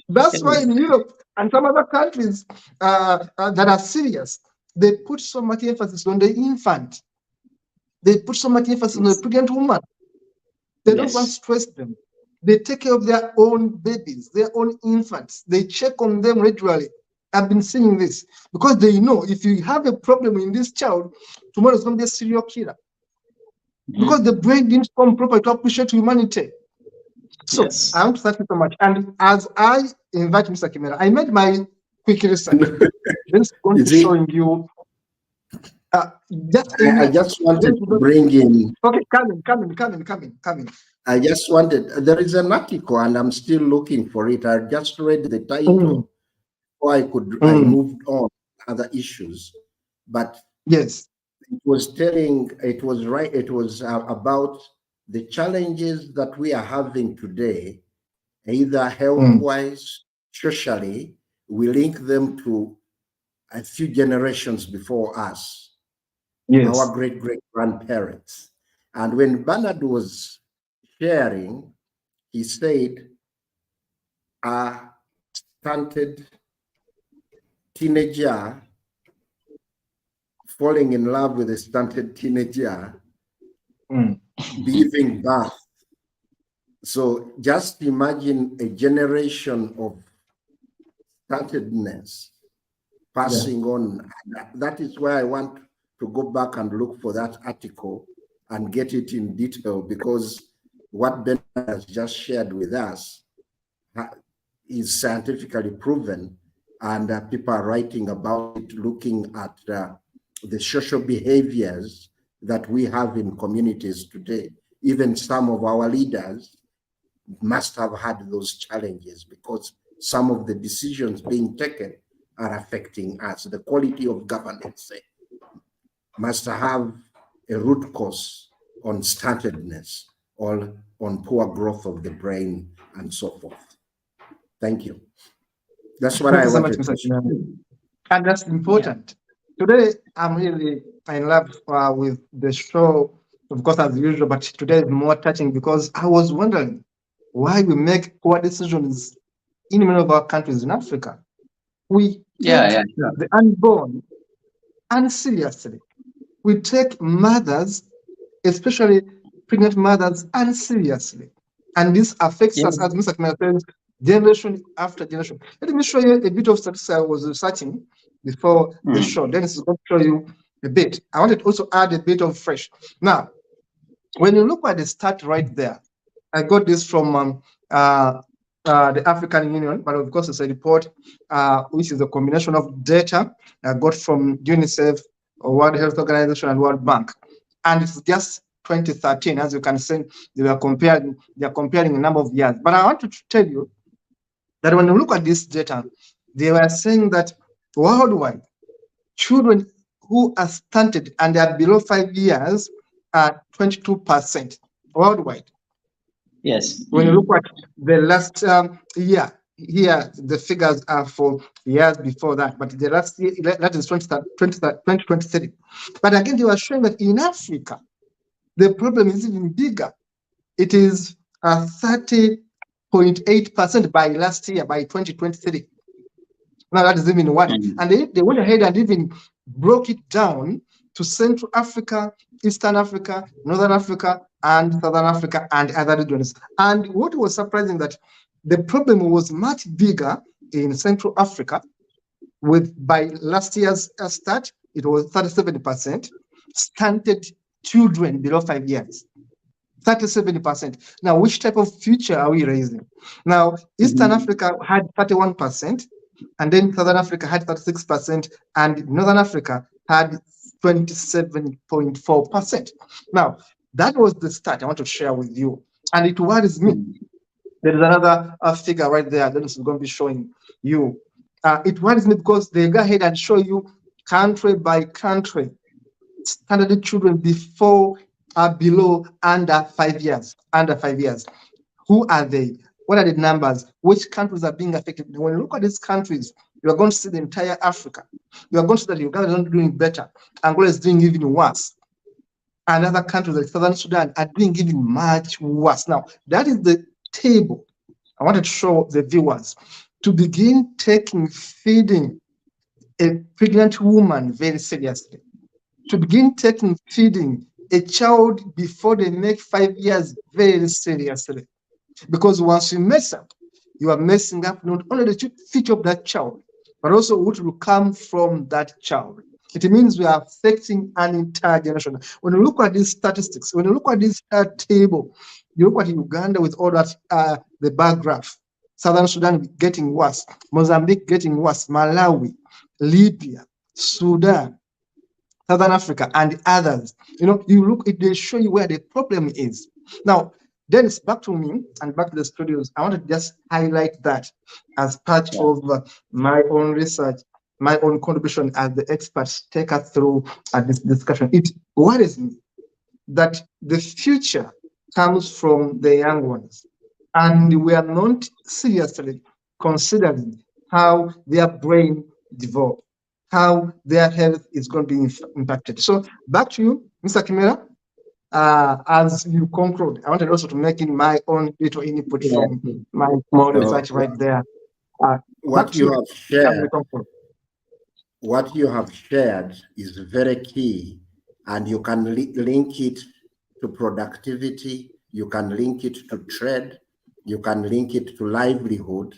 That's why in Europe and some other countries that are serious, they put so much emphasis on the infant. They put so much emphasis on the pregnant woman. They don't want to stress them. They take care of their own babies, their own infants. They check on them regularly. I've been seeing this because they know if you have a problem in this child, tomorrow is going to be a serial killer. Because the brain didn't form properly to appreciate humanity. So I want to thank you so much. And as I invite Mr. Kimera, I made my quick research. Then going to be showing you. I just wanted to bring in. Okay, coming. I just wanted. There is an article, and I'm still looking for it. I just read the title, so I moved on to other issues, but yes. It was about the challenges that we are having today, either health-wise, socially. We link them to a few generations before us, our great-great-grandparents. And when Bernard was sharing, he said, a stunted teenager falling in love with a stunted teenager, giving birth. So just imagine a generation of stuntedness passing on. That is why I want to go back and look for that article and get it in detail, because what Ben has just shared with us is scientifically proven, and people are writing about it, looking at the social behaviors that we have in communities today. Even some of our leaders must have had those challenges because some of the decisions being taken are affecting us. The quality of governance must have a root cause on stuntedness or on poor growth of the brain and so forth. Thank you. That's what I wanted to say. And that's important. Today, I'm really in love with the show, of course, as usual, but today is more touching because I was wondering why we make poor decisions in many of our countries in Africa. We take the unborn unseriously. We take mothers, especially pregnant mothers, unseriously. And this affects us, as Mr. Kimera says, generation after generation. Let me show you a bit of statistics I was researching before the show. Dennis is going to show you a bit. I wanted to also add a bit of fresh. Now, when you look at the stat right there, I got this from the African Union, but of course it's a report which is a combination of data I got from UNICEF, World Health Organization, and World Bank. And it's just 2013, as you can see, they are comparing a number of years. But I wanted to tell you that when you look at this data, they were saying that worldwide, children who are stunted and they are below 5 years are 22% worldwide. Yes. When you look at the last year, here the figures are for years before that, but the last year, that is 2023. But again, they were showing that in Africa, the problem is even bigger. It is 30.8% by last year, by 2023. Now that is even one. And they went ahead and even broke it down to Central Africa, Eastern Africa, Northern Africa, and Southern Africa, and other regions. And what was surprising that the problem was much bigger in Central Africa, with by last year's start, it was 37% stunted children below 5 years. 37%. Now, which type of future are we raising? Now, Eastern Africa had 31%, and then Southern Africa had 36%, and Northern Africa had 27.4%. Now, that was the start I want to share with you, and it worries me. There is another figure right there that is going to be showing you. It worries me because they go ahead and show you country by country standard children before below under 5 years. Under 5 years. Who are they? What are the numbers? Which countries are being affected? When you look at these countries, you are going to see the entire Africa. You are going to see that Uganda is not doing better. Angola is doing even worse. And other countries like Southern Sudan are doing even much worse. Now, that is the table I wanted to show the viewers. To begin taking feeding a pregnant woman very seriously. To begin taking feeding a child before they make 5 years very seriously. Because once you mess up, you are messing up not only the future of that child, but also what will come from that child. It means we are affecting an entire generation. When you look at these statistics, when you look at this table, you look at Uganda with all that, the bar graph, Southern Sudan getting worse, Mozambique getting worse, Malawi, Libya, Sudan, Southern Africa, and others. You know, you look, they show you where the problem is. Now, then it's back to me and back to the studios. I want to just highlight that as part of my own research, my own contribution as the experts take us through this discussion. It worries me that the future comes from the young ones, and we are not seriously considering how their brain develop, how their health is going to be impacted. So back to you, Mr. Kimera. As you conclude, I wanted also to make in my own little input from my small research right there. What you have shared is very key, and you can link it to productivity, you can link it to trade, you can link it to livelihood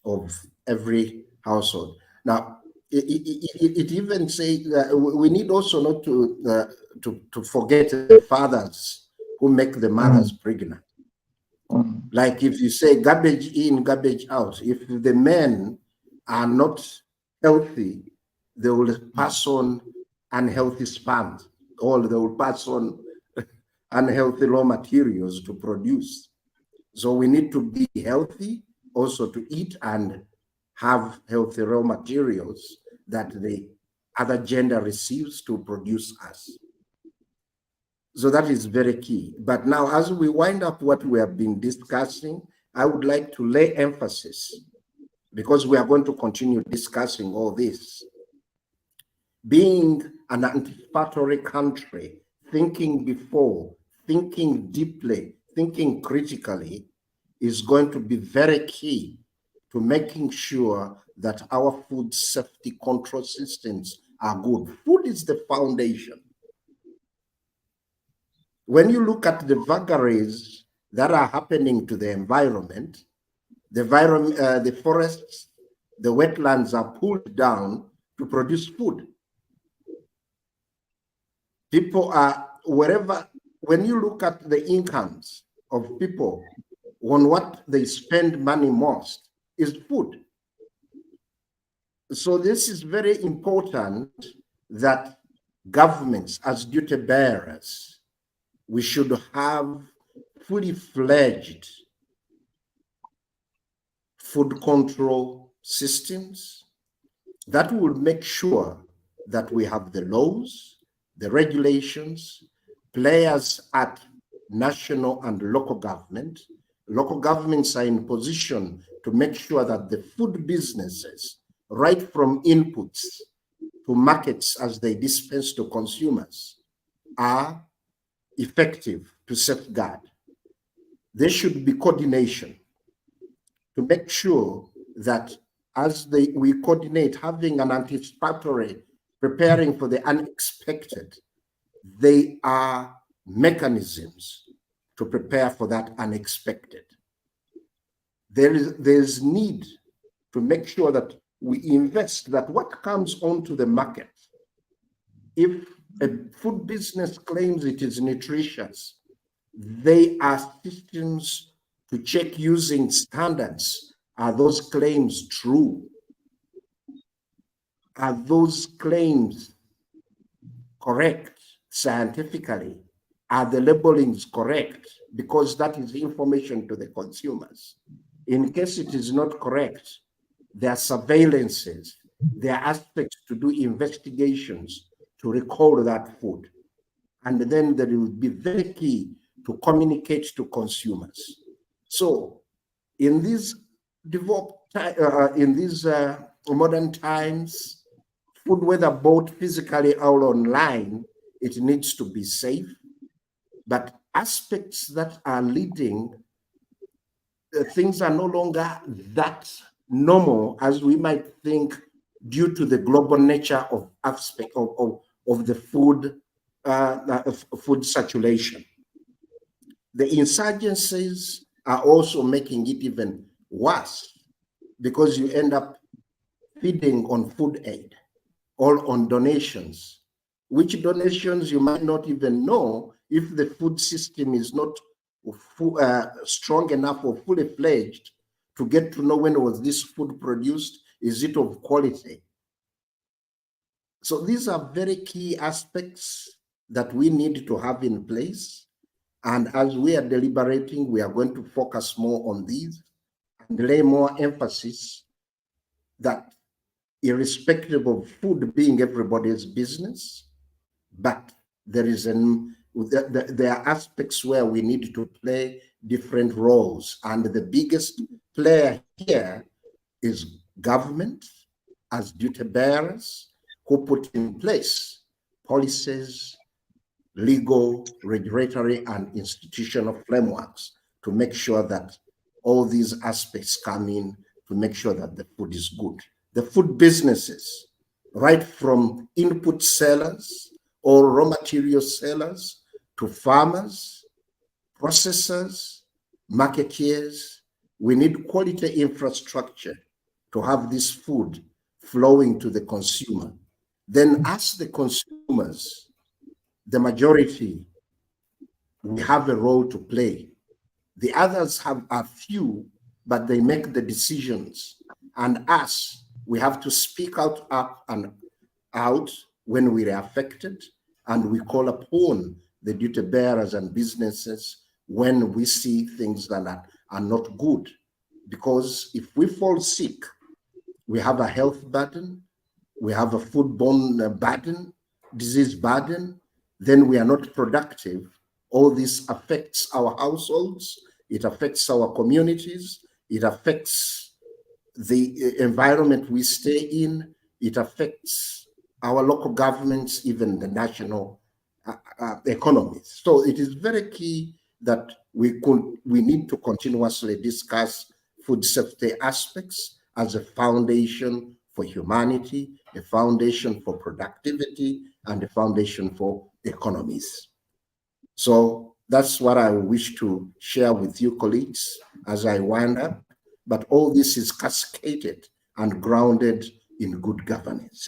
of every household. Now, it even says we need also not to forget the fathers who make the mothers pregnant. Like if you say garbage in, garbage out, if the men are not healthy, they will pass on unhealthy sperm, or they will pass on unhealthy raw materials to produce. So we need to be healthy also to eat and have healthy raw materials that the other gender receives to produce us. So that is very key. But now, as we wind up what we have been discussing, I would like to lay emphasis, because we are going to continue discussing all this. Being an anticipatory country, thinking before, thinking deeply, thinking critically, is going to be very key to making sure that our food safety control systems are good. Food is the foundation. When you look at the vagaries that are happening to the environment, the forests, the wetlands are pulled down to produce food. People are, wherever, when you look at the incomes of people, on what they spend money most is food. So this is very important that governments, as duty bearers, we should have fully fledged food control systems that will make sure that we have the laws, the regulations, players at national and local government local governments are in position to make sure that the food businesses, right from inputs to markets as they dispense to consumers, are effective to safeguard. There should be coordination to make sure that as we coordinate, having an anticipatory, preparing for the unexpected, they are mechanisms to prepare for that unexpected. There's need to make sure that we invest, that what comes onto the market, if a food business claims it is nutritious, they are systems to check using standards. Are those claims true? Are those claims correct scientifically? Are the labelings correct? Because that is information to the consumers. In case it is not correct, there are surveillances, there are aspects to do investigations to recall that food. And then there will be very key to communicate to consumers. So in these modern times, food, whether bought physically or online, it needs to be safe. But aspects that are leading, things are no longer that normal as we might think due to the global nature of aspect of the food saturation. The insurgencies are also making it even worse because you end up feeding on food aid or on donations, which donations you might not even know if the food system is not strong enough or fully fledged to get to know when was this food produced, is it of quality? So these are very key aspects that we need to have in place. And as we are deliberating, we are going to focus more on these and lay more emphasis that irrespective of food being everybody's business, but there are aspects where we need to play different roles. And the biggest player here is government as duty bearers who put in place policies, legal, regulatory, and institutional frameworks to make sure that all these aspects come in to make sure that the food is good. The food businesses, right from input sellers or raw material sellers to farmers, processors, marketeers, we need quality infrastructure to have this food flowing to the consumer. Then as the consumers, the majority, we have a role to play. The others are few, but they make the decisions. And us, we have to speak out when we are affected, and we call upon the duty bearers and businesses when we see things that are not good. Because if we fall sick, we have a health burden, we have a foodborne burden, disease burden, then we are not productive. All this affects our households, it affects our communities, it affects the environment we stay in, it affects our local governments, even the national economies. So it is very key that we need to continuously discuss food safety aspects as a foundation for humanity, a foundation for productivity, and a foundation for economies. So that's what I wish to share with you, colleagues, as I wind up. But all this is cascaded and grounded in good governance.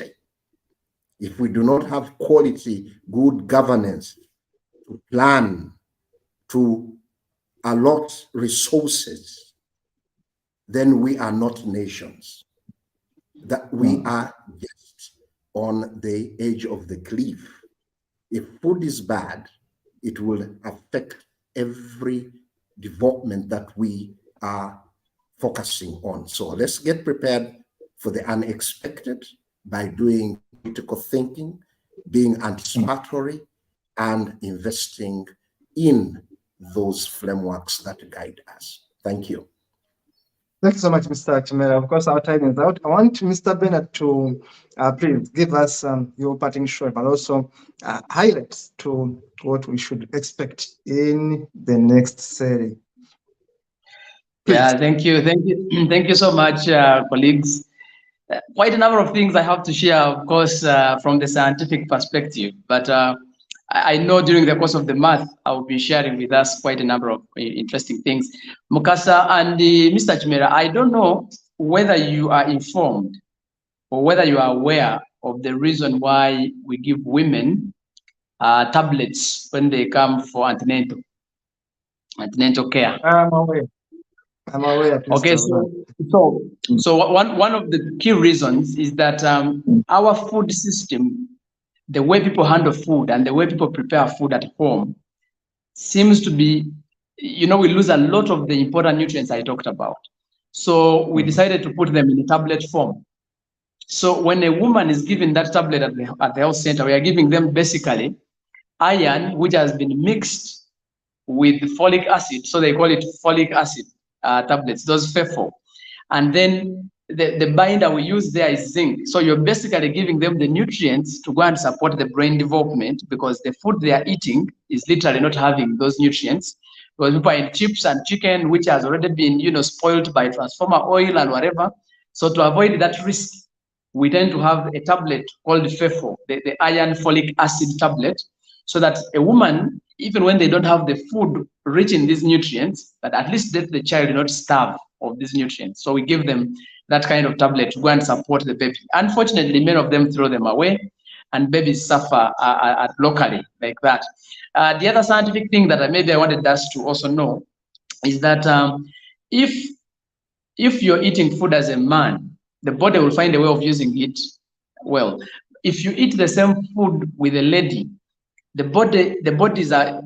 If we do not have quality, good governance to plan, to allot resources, then we are not nations. That we are just on the edge of the cliff. If food is bad, it will affect every development that we are focusing on. So let's get prepared for the unexpected by doing critical thinking, being anticipatory, and investing in those frameworks that guide us. Thank you. Thank you so much, Mr. Chimera. Of course, our time is out. I want Mr. Bernard to please give us your parting shot, but also highlights to what we should expect in the next series. Please. Yeah, thank you. Thank you so much, colleagues. Quite a number of things I have to share, of course, from the scientific perspective, but I know during the course of the month, I will be sharing with us quite a number of interesting things. Mukasa and Mr. Chimera, I don't know whether you are informed or whether you are aware of the reason why we give women tablets when they come for antenatal care. I'm aware. Okay, so one of the key reasons is that our food system, the way people handle food and the way people prepare food at home seems to be, we lose a lot of the important nutrients I talked about. So we decided to put them in a tablet form. So when a woman is given that tablet at the health center, we are giving them basically iron, which has been mixed with folic acid. So they call it folic acid tablets, those FEFO. And then the binder we use there is zinc. So you're basically giving them the nutrients to go and support the brain development, because the food they are eating is literally not having those nutrients. Because people are in chips and chicken, which has already been, spoiled by transformer oil and whatever. So to avoid that risk, we tend to have a tablet called FEFO, the iron folic acid tablet, so that a woman, even when they don't have the food rich in these nutrients, but at least let the child not starve of these nutrients. So we give them that kind of tablet to go and support the baby. Unfortunately, many of them throw them away, and babies suffer locally like that. The other scientific thing that maybe I wanted us to also know is that if you're eating food as a man, the body will find a way of using it well. If you eat the same food with a lady, the bodies are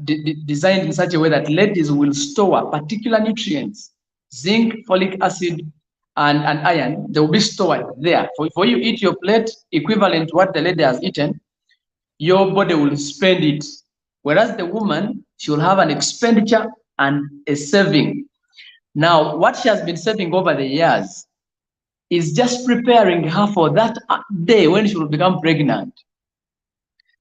designed in such a way that ladies will store particular nutrients, zinc, folic acid, and iron. They will be stored there. For you eat your plate equivalent to what the lady has eaten, your body will spend it. Whereas the woman, she will have an expenditure and a saving. Now, what she has been saving over the years is just preparing her for that day when she will become pregnant.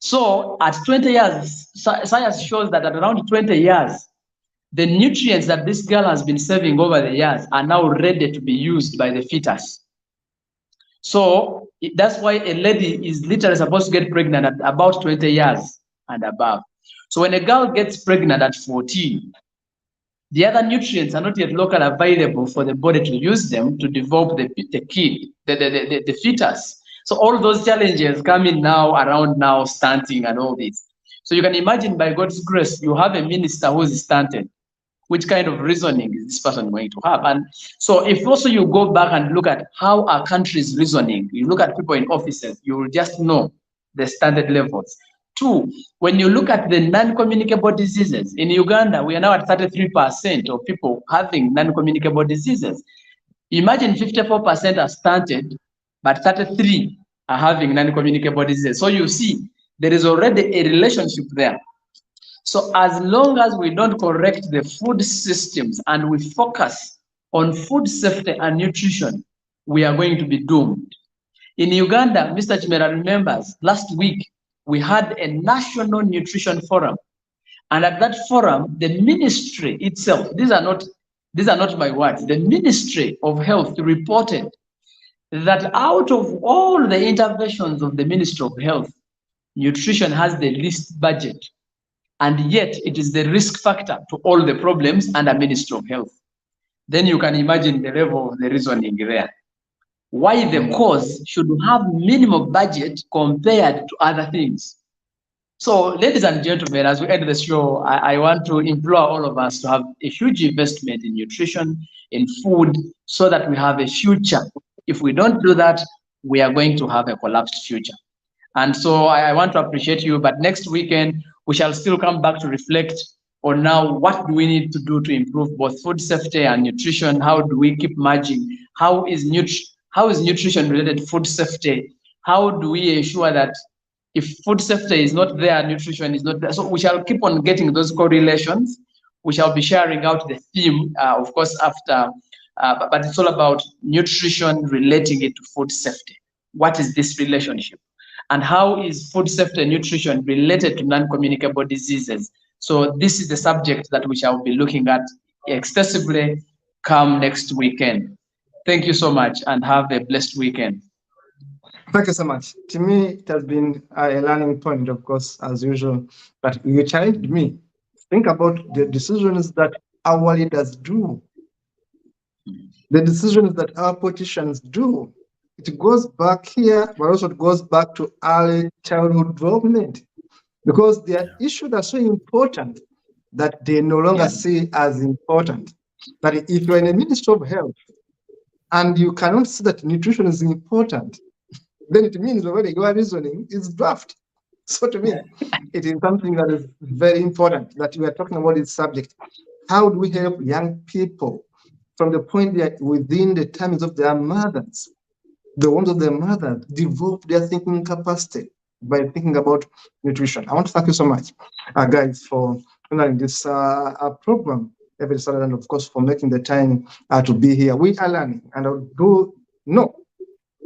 So at 20 years, science shows that at around 20 years, the nutrients that this girl has been saving over the years are now ready to be used by the fetus. So that's why a lady is literally supposed to get pregnant at about 20 years and above. So when a girl gets pregnant at 14, the other nutrients are not yet locally available for the body to use them to develop the kid, the fetus. So all those challenges come in now, around now, stunting and all this. So you can imagine, by God's grace, you have a minister who is stunted. Which kind of reasoning is this person going to have? And so if also you go back and look at how our country is reasoning, you look at people in offices, you will just know the standard levels. Two, when you look at the non-communicable diseases, in Uganda, we are now at 33% of people having non-communicable diseases. Imagine 54% are stunted, but 33 are having non-communicable diseases. So you see, there is already a relationship there. So as long as we don't correct the food systems and we focus on food safety and nutrition, we are going to be doomed. In Uganda, Mr. Chimera remembers, last week, we had a national nutrition forum. And at that forum, the ministry itself, these are not my words, the Ministry of Health reported that out of all the interventions of the Ministry of Health, nutrition has the least budget. And yet it is the risk factor to all the problems under Ministry of Health. Then you can imagine the level of the reasoning there. Why the cause should have minimum budget compared to other things. So, ladies and gentlemen, as we end the show, I want to implore all of us to have a huge investment in nutrition, in food, so that we have a future. If we don't do that, we are going to have a collapsed future. And so I want to appreciate you, but next weekend, we shall still come back to reflect on now what do we need to do to improve both food safety and nutrition. How do we keep merging? How is nutrition related to food safety? How do we ensure that if food safety is not there, nutrition is not there? So we shall keep on getting those correlations. we shall be sharing out the theme, of course, after, but it's all about nutrition, relating it to food safety. What is this relationship? And how is food safety and nutrition related to non-communicable diseases? So this is the subject that we shall be looking at extensively come next weekend. Thank you so much and have a blessed weekend. Thank you so much. To me, it has been a learning point, of course, as usual. But you challenged me. Think about the decisions that our leaders do, the decisions that our politicians do. It goes back here, but also it goes back to early childhood development, because there are issues that are so important that they no longer see as important. But if you're in a Ministry of Health and you cannot see that nutrition is important, then it means already your reasoning is daft. So to me, it is something that is very important that we are talking about this subject. How do we help young people from the point that within the times of their mothers, the ones of their mothers, develop their thinking capacity by thinking about nutrition? I want to thank you so much, guys, for running this program every Saturday, and of course for making the time to be here. We are learning, and I do know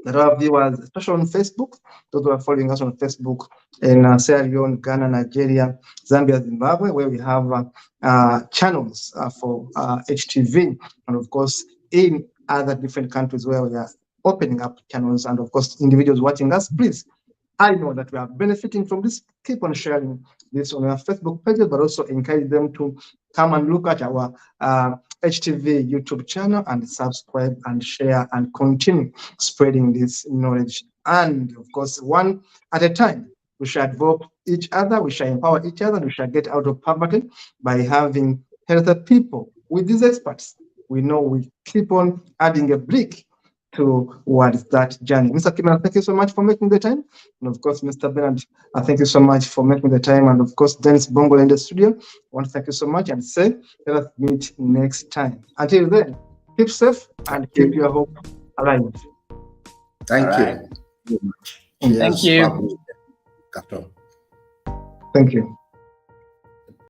that our viewers, especially on Facebook, those who are following us on Facebook in Sierra Leone, Ghana, Nigeria, Zambia, Zimbabwe, where we have channels for HTV, and of course in other different countries where we are opening up channels, and of course individuals watching us, please, I know that we are benefiting from this. Keep on sharing this on our Facebook pages, but also encourage them to come and look at our HTV YouTube channel and subscribe and share and continue spreading this knowledge. And of course, one at a time, we shall develop each other, we shall empower each other, we shall get out of poverty by having healthy people with these experts. We know we keep on adding a brick towards that journey. Mr. Kimera, thank you so much for making the time. And of course, Mr. Bernard, thank you so much for making the time. And of course, Dennis Bongo in the studio, I want to thank you so much and say, let us meet next time. Until then, keep safe and keep your hope alive. Thank you. Thank you. Kato. Thank you.